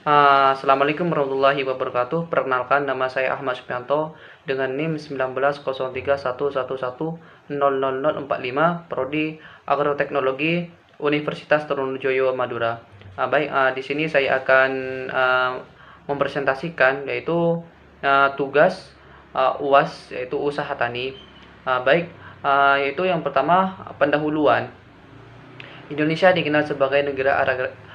Assalamualaikum warahmatullahi wabarakatuh. Perkenalkan, nama saya Ahmad Supianto dengan NIM 190311100045, prodi Agroteknologi Universitas Trunojoyo Madura. Di sini saya akan mempresentasikan yaitu tugas UAS, yaitu usaha tani. Yaitu yang pertama, pendahuluan. Indonesia dikenal sebagai negara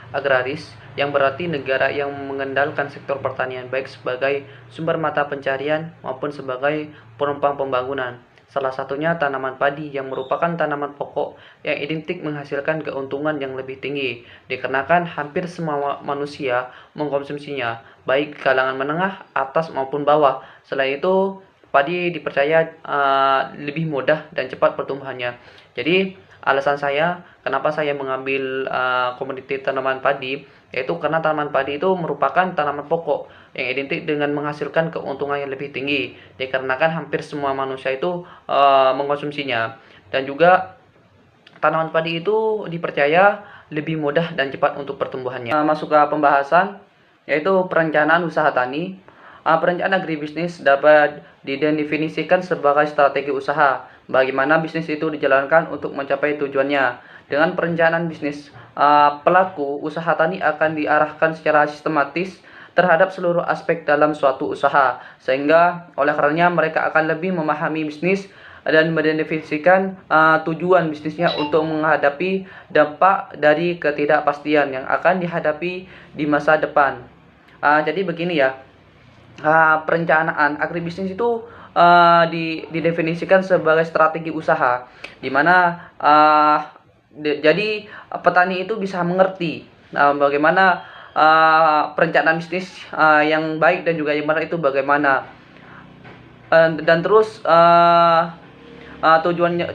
agraris, yang berarti negara yang mengandalkan sektor pertanian baik sebagai sumber mata pencarian maupun sebagai penopang pembangunan. Salah satunya tanaman padi, yang merupakan tanaman pokok yang identik menghasilkan keuntungan yang lebih tinggi, dikarenakan hampir semua manusia mengkonsumsinya, baik kalangan menengah, atas maupun bawah. Selain itu, padi dipercaya lebih mudah dan cepat pertumbuhannya. Jadi, alasan saya kenapa saya mengambil komoditi tanaman padi, yaitu karena tanaman padi itu merupakan tanaman pokok yang identik dengan menghasilkan keuntungan yang lebih tinggi, dikarenakan hampir semua manusia itu mengkonsumsinya. Dan juga tanaman padi itu dipercaya lebih mudah dan cepat untuk pertumbuhannya. Masuk ke pembahasan, yaitu perencanaan usaha tani. Perencanaan agribisnis dapat didefinisikan sebagai strategi usaha, bagaimana bisnis itu dijalankan untuk mencapai tujuannya. Dengan perencanaan bisnis, pelaku usaha tani akan diarahkan secara sistematis terhadap seluruh aspek dalam suatu usaha, sehingga oleh karenanya mereka akan lebih memahami bisnis dan mendefinisikan tujuan bisnisnya untuk menghadapi dampak dari ketidakpastian yang akan dihadapi di masa depan. Jadi begini ya, perencanaan agribisnis itu didefinisikan sebagai strategi usaha, di mana jadi petani itu bisa mengerti bagaimana perencanaan bisnis yang baik dan juga yang benar itu bagaimana, dan terus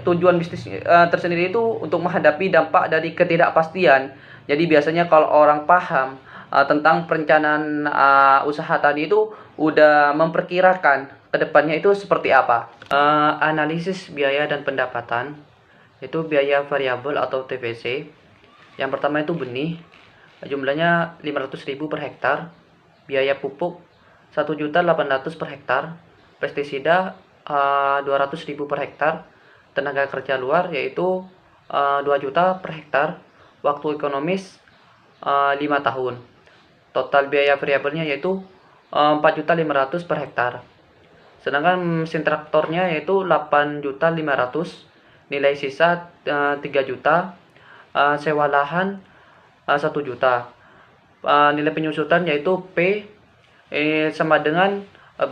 tujuan bisnis tersendiri itu untuk menghadapi dampak dari ketidakpastian. Jadi biasanya kalau orang paham tentang perencanaan usaha tadi itu udah memperkirakan kedepannya itu seperti apa. Analisis biaya dan pendapatan, yaitu biaya variabel atau TVC. Yang pertama itu benih, jumlahnya 500.000 per hektar. Biaya pupuk 1.800.000 per hektar. Pestisida 200.000 per hektar. Tenaga kerja luar yaitu 2 juta per hektar. Waktu ekonomis 5 tahun. Total biaya variabelnya yaitu 4.500.000 per hektar. Sedangkan mesin traktornya yaitu 8.500.000. Nilai sisa 3 juta. Sewa lahan 1 juta. Nilai penyusutan yaitu P sama dengan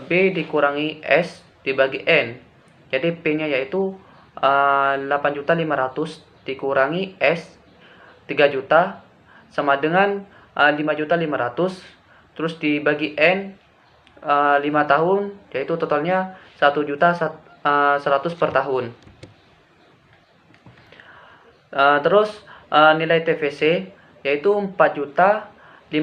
B dikurangi S dibagi N. Jadi P-nya yaitu 8.500.000 dikurangi S 3 juta sama dengan 5.500.000, terus dibagi N 5 tahun, yaitu totalnya 1.100.000 per tahun. Terus nilai TVC yaitu 4.500.000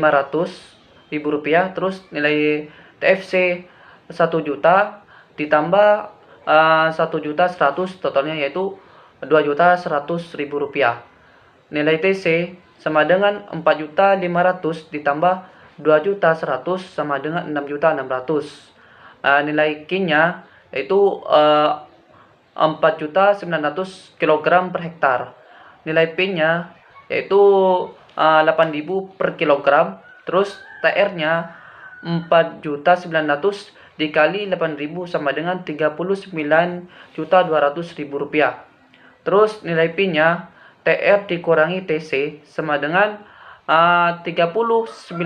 rupiah, terus nilai TFC 1 juta ditambah 1.100.000, totalnya yaitu 2.100.000 rupiah. Nilai TC sama dengan 4.500.000 ditambah 2.100.000 sama dengan 6.600.000. Nilai Q-nya yaitu 4.900 kg per hektar. Nilai P-nya yaitu 8.000 per kilogram. Terus TR-nya 4.900.000 dikali 8.000 sama dengan 39.200.000 rupiah. Terus nilai P-nya TR dikurangi TC sama dengan 39.200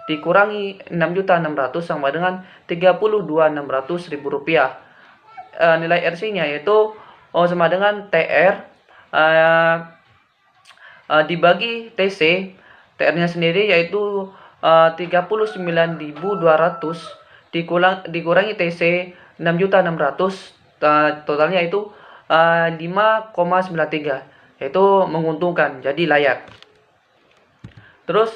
dikurangi 6.600 sama dengan 32.600.000 rupiah. Nilai RC-nya yaitu sama dengan TR dibagi TC. TR-nya sendiri yaitu 39.200 dikurangi TC 6.600, totalnya itu 5,93, yaitu menguntungkan, jadi layak. Terus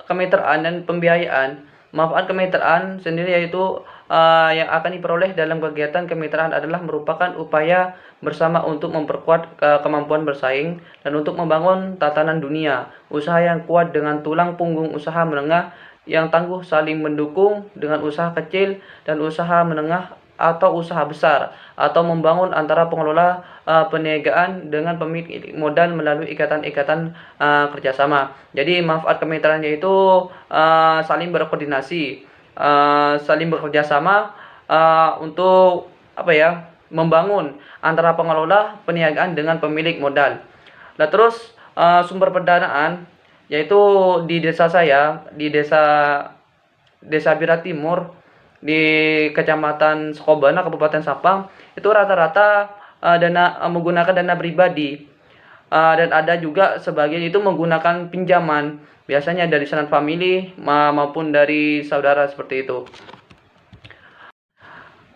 kemitraan dan pembiayaan. Manfaat kemitraan sendiri yaitu yang akan diperoleh dalam kegiatan kemitraan adalah merupakan upaya bersama untuk memperkuat kemampuan bersaing dan untuk membangun tatanan dunia usaha yang kuat dengan tulang punggung usaha menengah yang tangguh saling mendukung dengan usaha kecil dan usaha menengah atau usaha besar atau membangun antara pengelola perniagaan dengan pemilik modal melalui ikatan-ikatan kerjasama. Jadi manfaat kemitraan yaitu saling berkoordinasi, saling bekerja sama untuk membangun antara pengelola perniagaan dengan pemilik modal. Nah terus sumber pendanaan yaitu di desa saya, di Desa Bira Timur di Kecamatan Sukobana, Kabupaten Sapang, itu rata-rata menggunakan dana pribadi, dan ada juga sebagian itu menggunakan pinjaman, biasanya dari sanak famili maupun dari saudara seperti itu.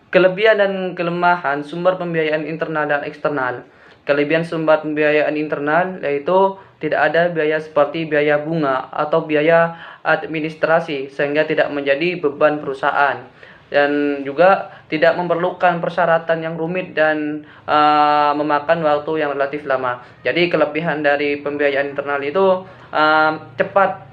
Kelebihan dan kelemahan sumber pembiayaan internal dan eksternal. Kelebihan sumber pembiayaan internal yaitu tidak ada biaya seperti biaya bunga atau biaya administrasi sehingga tidak menjadi beban perusahaan dan juga tidak memerlukan persyaratan yang rumit dan memakan waktu yang relatif lama. Jadi kelebihan dari pembiayaan internal itu cepat,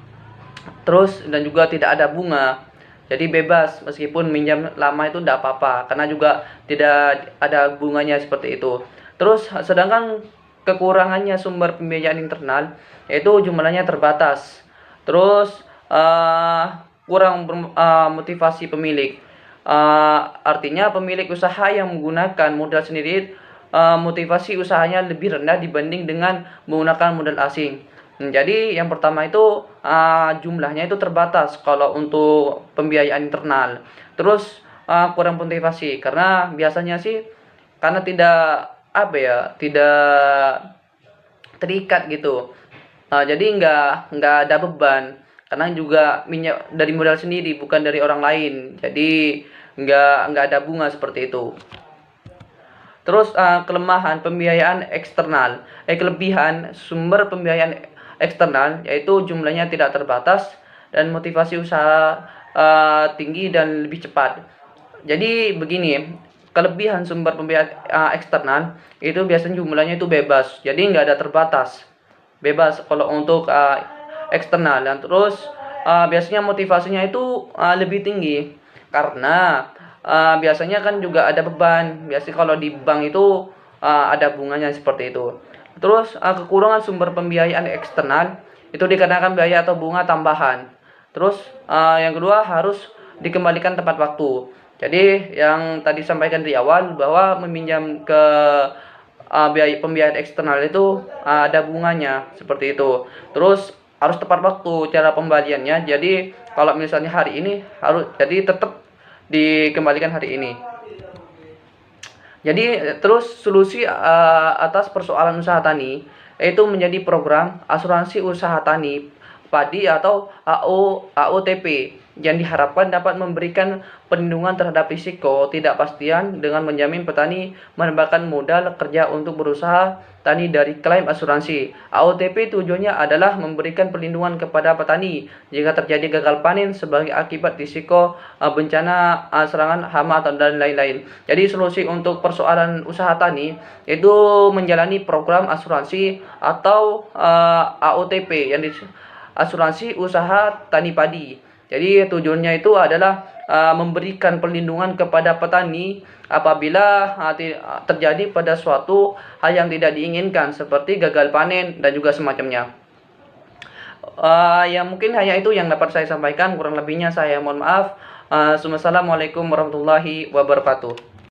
terus dan juga tidak ada bunga. Jadi bebas, meskipun minjam lama itu tidak apa-apa karena juga tidak ada bunganya seperti itu. Terus sedangkan kekurangannya sumber pembiayaan internal yaitu jumlahnya terbatas. Terus kurang motivasi pemilik. Artinya pemilik usaha yang menggunakan modal sendiri, motivasi usahanya lebih rendah dibanding dengan menggunakan modal asing. Jadi yang pertama itu jumlahnya itu terbatas kalau untuk pembiayaan internal. Terus kurang motivasi karena biasanya sih karena tidak terikat gitu. Jadi nggak ada beban karena juga minyak dari modal sendiri bukan dari orang lain. Jadi nggak ada bunga seperti itu. Terus kelemahan pembiayaan eksternal, kelebihan sumber pembiayaan eksternal yaitu jumlahnya tidak terbatas dan motivasi usaha tinggi dan lebih cepat. Jadi begini, kelebihan sumber pembiayaan eksternal itu biasanya jumlahnya itu bebas, jadi nggak ada terbatas, bebas kalau untuk eksternal. Dan terus biasanya motivasinya itu lebih tinggi karena biasanya kan juga ada beban. Biasanya kalau di bank itu ada bunganya seperti itu. Terus kekurangan sumber pembiayaan eksternal itu dikarenakan biaya atau bunga tambahan. Terus yang kedua harus dikembalikan tepat waktu. Jadi yang tadi sampaikan di awal bahwa meminjam ke biaya pembiayaan eksternal itu ada bunganya seperti itu. Terus harus tepat waktu cara pembaliannya. Jadi kalau misalnya hari ini jadi tetap dikembalikan hari ini. Jadi terus solusi atas persoalan usaha tani yaitu menjadi program asuransi usaha tani padi atau AOTP yang diharapkan dapat memberikan perlindungan terhadap risiko tidak pastian dengan menjamin petani menambahkan modal kerja untuk berusaha tani dari klaim asuransi. AOTP tujuannya adalah memberikan perlindungan kepada petani jika terjadi gagal panen sebagai akibat risiko bencana serangan hama dan lain-lain. Jadi solusi untuk persoalan usaha tani itu menjalani program asuransi atau AOTP yang asuransi usaha tani padi. Jadi tujuannya itu adalah memberikan perlindungan kepada petani apabila terjadi pada suatu hal yang tidak diinginkan seperti gagal panen dan juga semacamnya. Yang mungkin hanya itu yang dapat saya sampaikan, kurang lebihnya saya mohon maaf. Assalamualaikum warahmatullahi wabarakatuh.